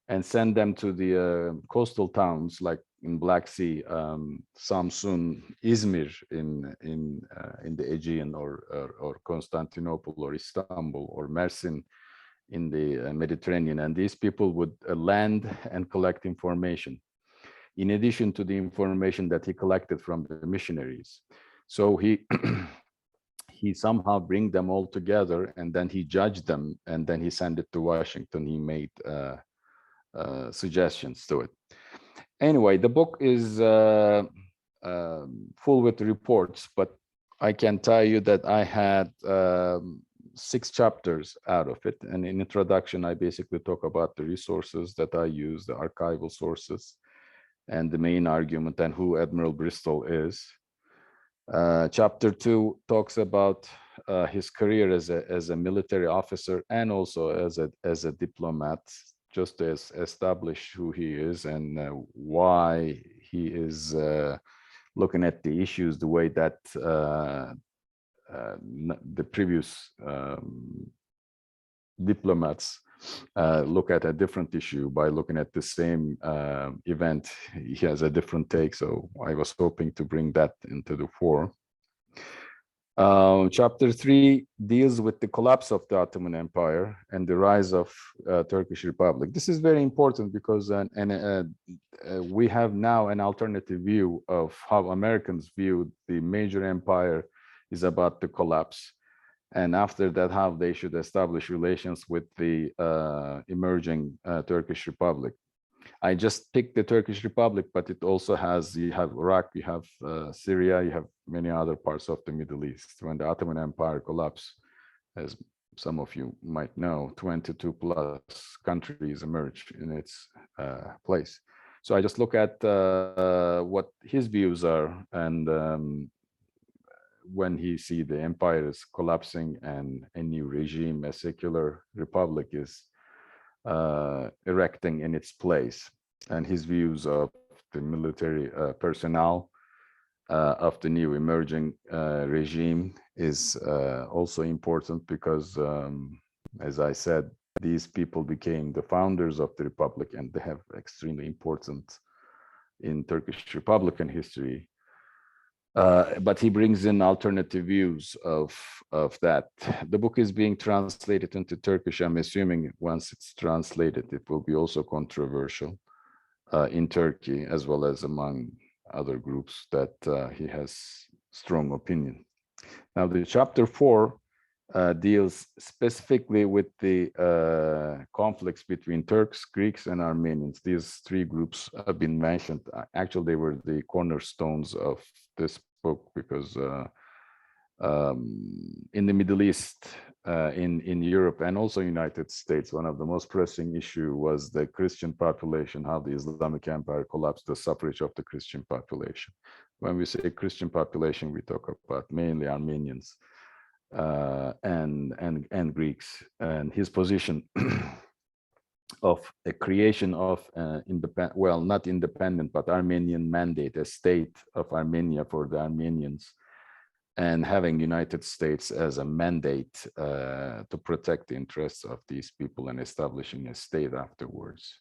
and send them to the coastal towns like in Black Sea, Samsun, Izmir in the Aegean, or Constantinople or Istanbul or Mersin in the Mediterranean. And these people would land and collect information, in addition to the information that he collected from the missionaries. So he he somehow bring them all together, and then he judged them, and then he sent it to Washington. He made suggestions to it. Anyway, the book is full with reports, but I can tell you that I had 6 chapters out of it. And in introduction, I basically talk about the resources that I use, the archival sources, and the main argument, and who Admiral Bristol is. Chapter 2 talks about his career as a military officer and also as a diplomat, just to establish who he is and why he is looking at the issues the way that the previous diplomats look at a different issue by looking at the same event. He has a different take, so I was hoping to bring that into the fore. Chapter 3 deals with the collapse of the Ottoman Empire and the rise of Turkish Republic. This is very important because we have now an alternative view of how Americans view the major empire is about to collapse. And after that, how they should establish relations with the emerging Turkish Republic. I just picked the Turkish Republic, but it also has, you have Iraq, you have Syria, you have many other parts of the Middle East. When the Ottoman Empire collapsed, as some of you might know, 22 plus countries emerged in its place. So I just look at what his views are, and when he see the empire is collapsing and a new regime, a secular republic is erecting in its place, and his views of the military personnel of the new emerging regime is also important because, as I said, these people became the founders of the republic, and they have extremely important in Turkish Republican history. But he brings in alternative views of that. The book is being translated into Turkish. I'm assuming once it's translated, it will be also controversial in Turkey, as well as among other groups that he has strong opinion. Now, the chapter 4 deals specifically with the conflicts between Turks, Greeks, and Armenians. These 3 groups have been mentioned. Actually, they were the cornerstones of this book because in the Middle East, in Europe, and also United States, one of the most pressing issue was the Christian population, how the Islamic Empire collapsed, the suffrage of the Christian population. When we say Christian population, we talk about mainly Armenians and Greeks, and his position of a creation of independent, well, not independent, but Armenian mandate, a state of Armenia for the Armenians, and having United States as a mandate to protect the interests of these people and establishing a state afterwards.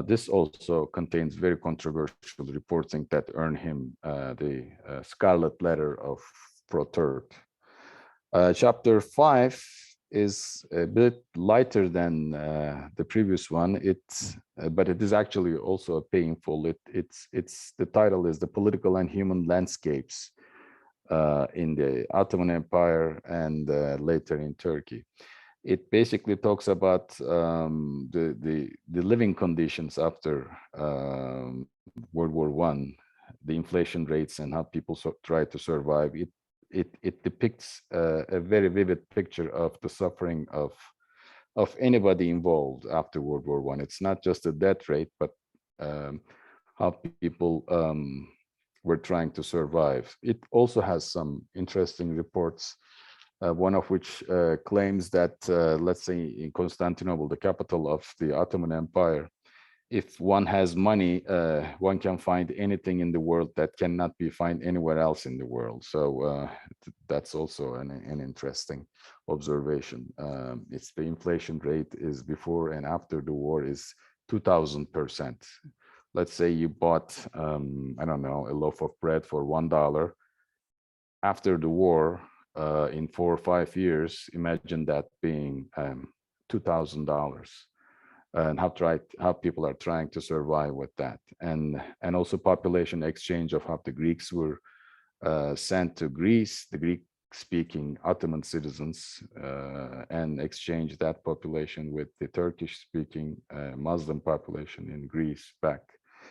This also contains very controversial reporting that earned him the Scarlet Letter of Pro-Turk. Chapter 5 is a bit lighter than the previous one. But it is actually also painful. It's the title is The Political and Human Landscapes in the Ottoman Empire and later in Turkey. It basically talks about the living conditions after World War I, the inflation rates, and how people try to survive. It depicts a very vivid picture of the suffering of anybody involved after World War I. It's not just the death rate, but how people were trying to survive. It also has some interesting reports one of which claims that, let's say in Constantinople, the capital of the Ottoman Empire, if one has money, one can find anything in the world that cannot be found anywhere else in the world. So that's also an interesting observation. It's the inflation rate is before and after the war is 2000%. Let's say you bought, I don't know, a loaf of bread for $1. After the war, in 4 or 5 years, imagine that being $2,000. And how people are trying to survive with that, and also population exchange of how the Greeks were sent to Greece, the Greek-speaking Ottoman citizens, and exchange that population with the Turkish-speaking Muslim population in Greece back.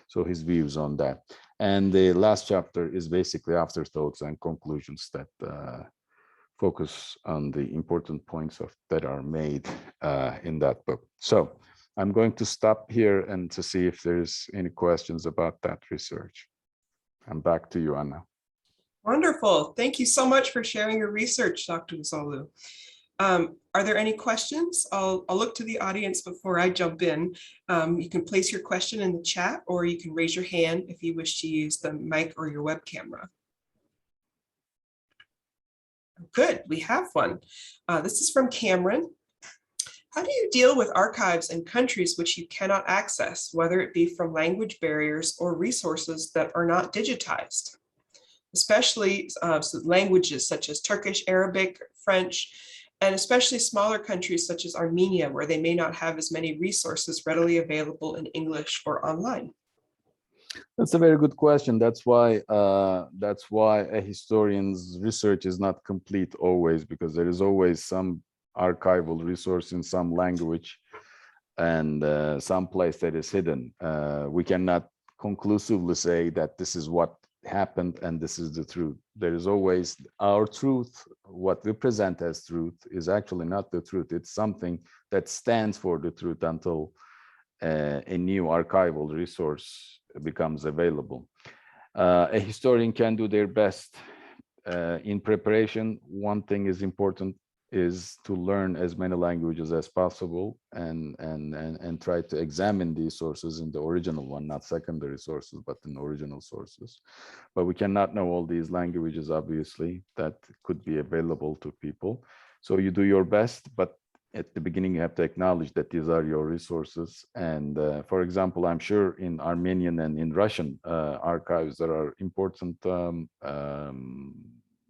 So his views on that, and the last chapter is basically afterthoughts and conclusions that focus on the important points that are made in that book. So I'm going to stop here and to see if there's any questions about that research. I'm back to you, Anna. Wonderful. Thank you so much for sharing your research, Dr. Özoğlu. Are there any questions? I'll look to the audience before I jump in. You can place your question in the chat, or you can raise your hand if you wish to use the mic or your web camera. Good, we have one. This is from Cameron. How do you deal with archives in countries which you cannot access, whether it be from language barriers or resources that are not digitized, especially languages such as Turkish, Arabic, French, and especially smaller countries such as Armenia, where they may not have as many resources readily available in English or online? That's a very good question. That's why a historian's research is not complete always, because there is always some archival resource in some language and some place that is hidden. We cannot conclusively say that this is what happened and this is the truth. There is always our truth. What we present as truth is actually not the truth. It's something that stands for the truth until a new archival resource becomes available. A historian can do their best. In preparation, one thing is important is to learn as many languages as possible and try to examine these sources in the original one, not secondary sources, but in original sources. But we cannot know all these languages, obviously, that could be available to people. So you do your best, but at the beginning, you have to acknowledge that these are your resources. And for example, I'm sure in Armenian and in Russian archives, there are important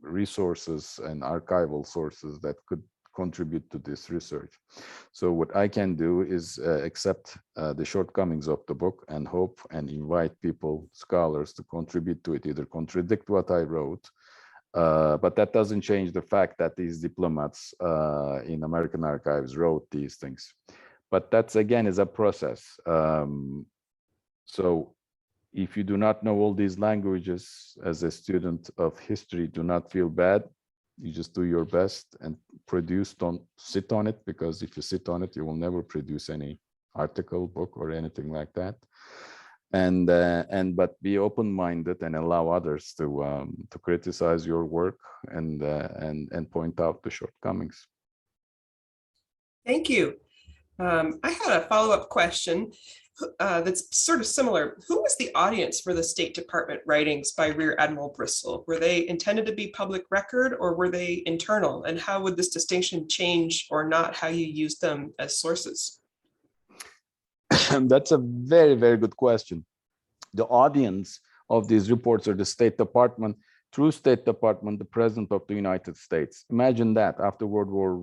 resources and archival sources that could contribute to this research. So what I can do is accept the shortcomings of the book and hope and invite people, scholars, to contribute to it, either contradict what I wrote, but that doesn't change the fact that these diplomats in American archives wrote these things. But that's, again, is a process. So if you do not know all these languages as a student of history, do not feel bad. You just do your best and produce, don't sit on it, because if you sit on it, you will never produce any article, book, or anything like that. But be open-minded and allow others to criticize your work and point out the shortcomings. Thank you. I had a follow-up question that's sort of similar. Who was the audience for the State Department writings by Rear Admiral Bristol? Were they intended to be public record, or were they internal? And how would this distinction change or not how you use them as sources? That's a very, very good question. The audience of these reports are the State Department, through State Department, the President of the United States. Imagine that after World War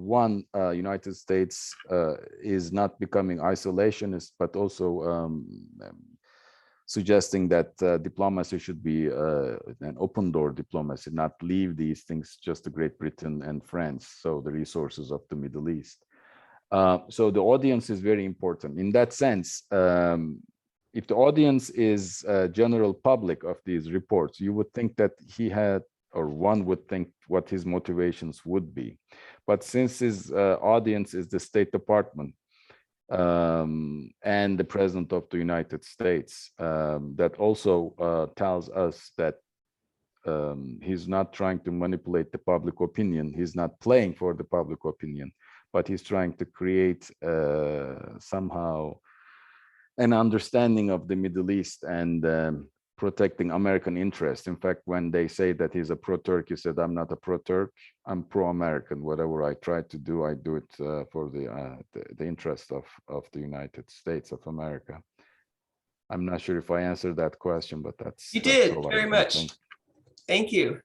I, United States is not becoming isolationist, but also suggesting that diplomacy should be an open door diplomacy, not leave these things just to Great Britain and France, so the resources of the Middle East. So the audience is very important. In that sense, if the audience is general public of these reports, you would think that he had, or one would think what his motivations would be. But since his audience is the State Department and the President of the United States, that also tells us that he's not trying to manipulate the public opinion. He's not playing for the public opinion, but he's trying to create somehow an understanding of the Middle East and protecting American interests. In fact, when they say that he's a pro-Turk, he said, I'm not a pro-Turk, I'm pro-American. Whatever I try to do, I do it for the interest of the United States of America. I'm not sure if I answered that question, but that's— You did all very I much. think. Thank you.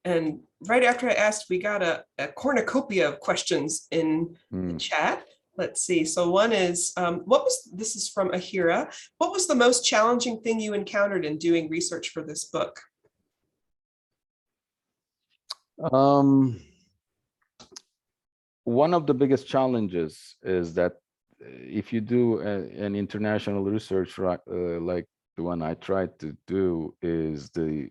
And right after I asked, we got a cornucopia of questions in the chat. Let's see. So one is, this is from Ahira. What was the most challenging thing you encountered in doing research for this book? One of the biggest challenges is that if you do an international research like the one I tried to do, is the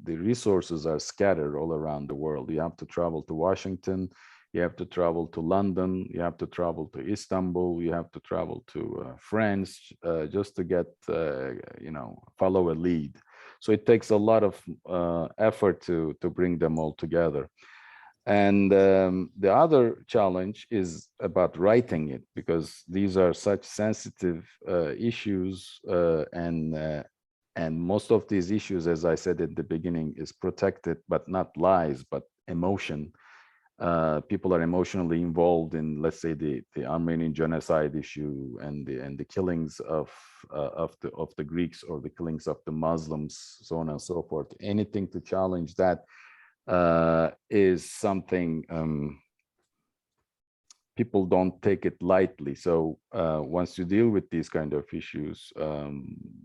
resources are scattered all around the world. You have to travel to Washington, you have to travel to London, you have to travel to Istanbul, you have to travel to France just to get, follow a lead. So it takes a lot of effort to bring them all together. And the other challenge is about writing it, because these are such sensitive issues, and most of these issues, as I said at the beginning, is protected, but not lies, but emotion. People are emotionally involved in, let's say, the Armenian Genocide issue and the killings of the Greeks, or the killings of the Muslims, so on and so forth. Anything to challenge that is something people don't take it lightly. So once you deal with these kind of issues,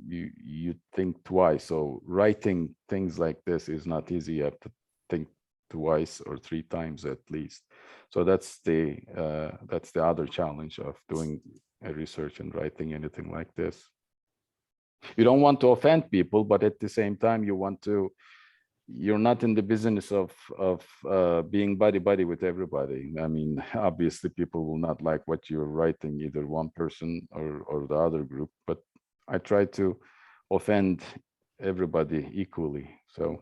you think twice. So writing things like this is not easy. You have to think twice or three times at least. So that's the other challenge of doing a research and writing anything like this. You don't want to offend people, but at the same time you're not in the business of being buddy with everybody. I mean, obviously people will not like what you're writing, either one person or the other group, but I try to offend everybody equally. So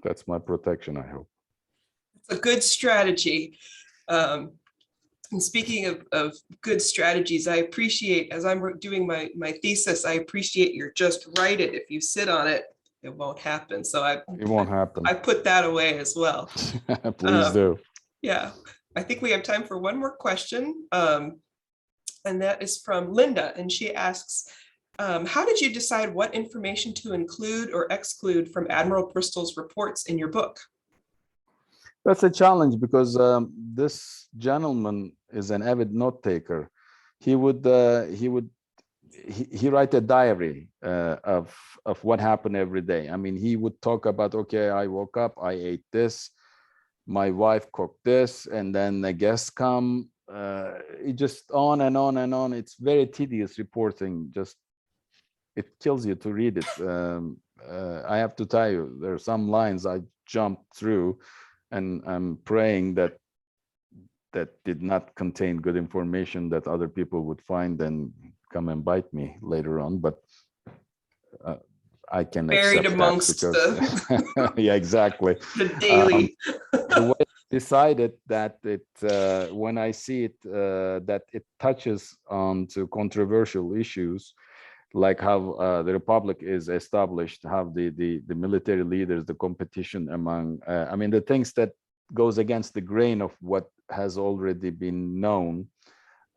that's my protection, I hope. It's a good strategy. And speaking of good strategies, I appreciate, as I'm doing my thesis, I appreciate your just write it. If you sit on it, it won't happen. So it won't happen. I put that away as well. Please do. Yeah, I think we have time for one more question. And that is from Linda. And she asks, how did you decide what information to include or exclude from Admiral Bristol's reports in your book? That's a challenge, because this gentleman is an avid note taker. He write a diary of what happened every day. I mean, he would talk about, okay, I woke up, I ate this, my wife cooked this, and then the guests come. It just on and on and on. It's very tedious reporting. Just it kills you to read it. I have to tell you, there are some lines I jumped through, and I'm praying that did not contain good information that other people would find and come and bite me later on. But I can buried accept amongst that because yeah, exactly. The daily. The way I decided that when I see it, that it touches on to controversial issues, like how the Republic is established, how the military leaders, the competition among, I mean, the things that goes against the grain of what has already been known,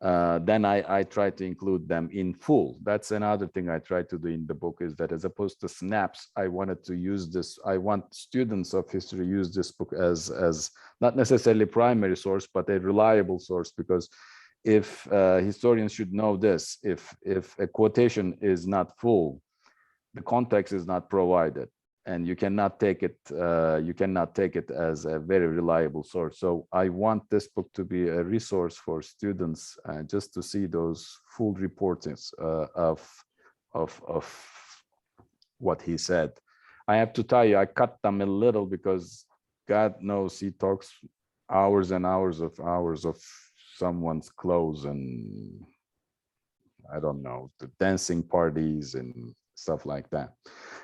then I try to include them in full. That's another thing I try to do in the book, is that as opposed to snaps, I wanted to use this. I want students of history use this book as not necessarily primary source, but a reliable source, because if historians should know this, if a quotation is not full, the context is not provided, and you cannot take it as a very reliable source. So I want this book to be a resource for students, just to see those full reportings of what he said. I have to tell you, I cut them a little, because God knows he talks hours and hours of someone's clothes, and I don't know, the dancing parties and stuff like that.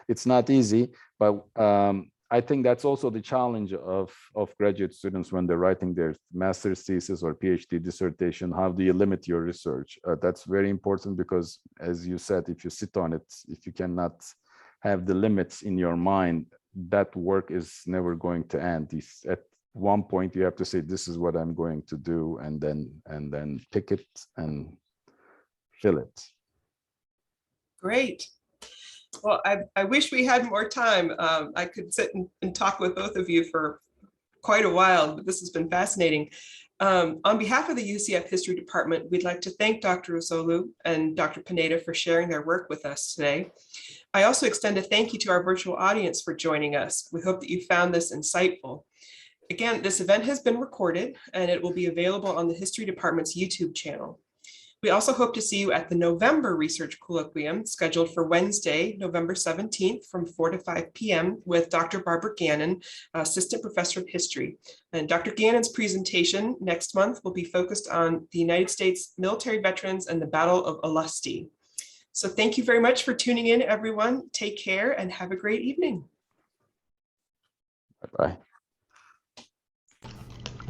It's not easy, but I think that's also the challenge of graduate students when they're writing their master's thesis or PhD dissertation. How do you limit your research? That's very important because, as you said, if you sit on it, if you cannot have the limits in your mind, that work is never going to end. At one point, you have to say, "This is what I'm going to do," and then pick it and fill it. Great. Well, I wish we had more time. I could sit and talk with both of you for quite a while, but this has been fascinating. On behalf of the UCF History Department, we'd like to thank Dr. Özoğlu and Dr. Pineda for sharing their work with us today. I also extend a thank you to our virtual audience for joining us. We hope that you found this insightful. Again, this event has been recorded and it will be available on the History Department's YouTube channel. We also hope to see you at the November Research Colloquium scheduled for Wednesday, November 17th from 4 to 5 p.m. with Dr. Barbara Gannon, Assistant Professor of History. And Dr. Gannon's presentation next month will be focused on the United States military veterans and the Battle of Ulisti. So thank you very much for tuning in, everyone. Take care and have a great evening. Bye-bye.